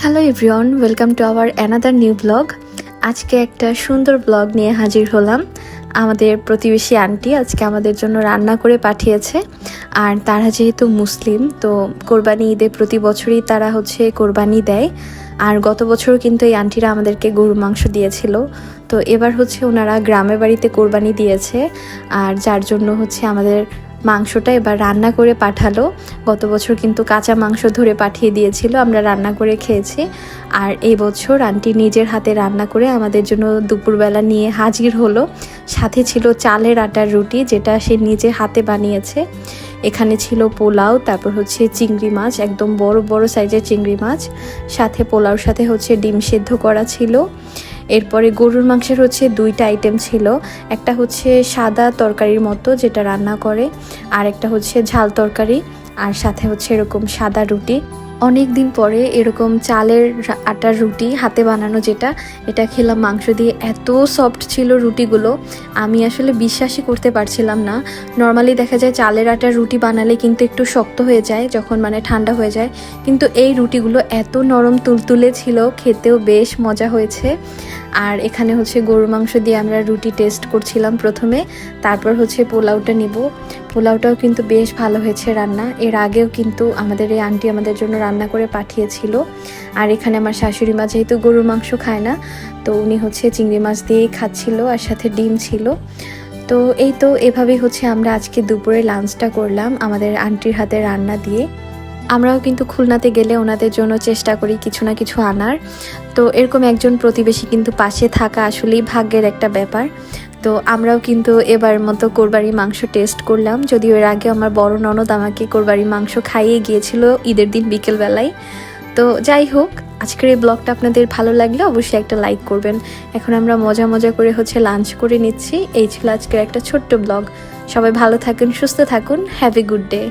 Hello everyone, welcome to our another new blog. আজকে একটা সুন্দর ব্লগ নিয়ে হাজির হলাম। আমাদের প্রতিবেশী আন্টি আজকে আমাদের জন্য রান্না করে পাঠিয়েছে। আর তারা যেহেতু মুসলিম, তো কোরবানি ঈদে প্রতি বছরই তারা কোরবানি দেয়। আর গত বছরও কিন্তু এই আন্টিরা আমাদেরকে গরুর মাংস দিয়েছিল। তো এবার ওনারা গ্রামের বাড়িতে কোরবানি দিয়েছে, আর যার জন্য আমাদের মাংসটা এবার রান্না করে পাঠালো। গত বছর কিন্তু কাঁচা মাংস ধরে পাঠিয়ে দিয়েছিল, আমরা রান্না করে খেয়েছি। আর এই বছর আন্টি নিজের হাতে রান্না করে আমাদের জন্য দুপুরবেলা নিয়ে হাজির হলো। সাথে ছিল চালের আটার রুটি, যেটা সে নিজে হাতে বানিয়েছে। এখানে ছিল পোলাও, তারপর চিংড়ি মাছ, একদম বড় বড় সাইজের চিংড়ি মাছ। সাথে পোলাওর সাথে ডিম সেদ্ধ করা ছিল। এরপরে গরুর মাংসের দুইটা আইটেম ছিল। একটা সাদা তরকারির মতো, যেটা রান্না করে, আর একটা ঝাল তরকারি, আর সাথে এরকম সাদা রুটি। অনেক দিন পরে এরকম চালের আটার রুটি হাতে বানানো, এটা খেলাম মাংস দিয়ে। এত সফট ছিল রুটিগুলো, আমি আসলে বিশ্বাসই করতে পারছিলাম না। নর্মালি দেখা যায় চালের আটার রুটি বানালে কিন্তু একটু শক্ত হয়ে যায় যখন ঠান্ডা হয়ে যায়, কিন্তু এই রুটিগুলো এত নরম তুলতুলে ছিল, খেতেও বেশ মজা হয়েছে। আর এখানে গরুর মাংস দিয়ে আমরা রুটি টেস্ট করছিলাম প্রথমে, তারপর পোলাওটা নিব। পোলাওটাও কিন্তু বেশ ভালো হয়েছে রান্না। এর আগেও কিন্তু আমাদের এই আন্টি আমাদের জন্য রান্না করে পাঠিয়েছিল। আর এখানে আমার শাশুড়ি মা যেহেতু গরুর মাংস খায় না, তো উনি চিংড়ি মাছ দিয়েই খাচ্ছিল, আর সাথে ডিম ছিল। তো এই তো এভাবেই আমরা আজকে দুপুরে লাঞ্চটা করলাম আমাদের আন্টির হাতে রান্না দিয়ে। আমরাও কিন্তু খুলনাতে গেলে ওনাদের জন্য চেষ্টা করি কিছু না কিছু আনার। তো এরকম একজন প্রতিবেশী কিন্তু পাশে থাকা আসলেই ভাগ্যের একটা ব্যাপার। তো আমরাও কিন্তু এবার মতো কোরবানির মাংস টেস্ট করলাম, যদিও এর আগে আমার বড় ননদ আমাকে কোরবানির মাংস খাইয়ে গিয়েছিল ঈদের দিন বিকেলবেলায়। তো যাই হোক, আজকের এই ব্লগটা আপনাদের ভালো লাগলে অবশ্যই একটা লাইক করবেন। এখন আমরা মজা মজা করে লাঞ্চ করে নিচ্ছি। এই ছিল আজকের একটা ছোট্ট ব্লগ। সবাই ভালো থাকুন, সুস্থ থাকুন। Have a good day.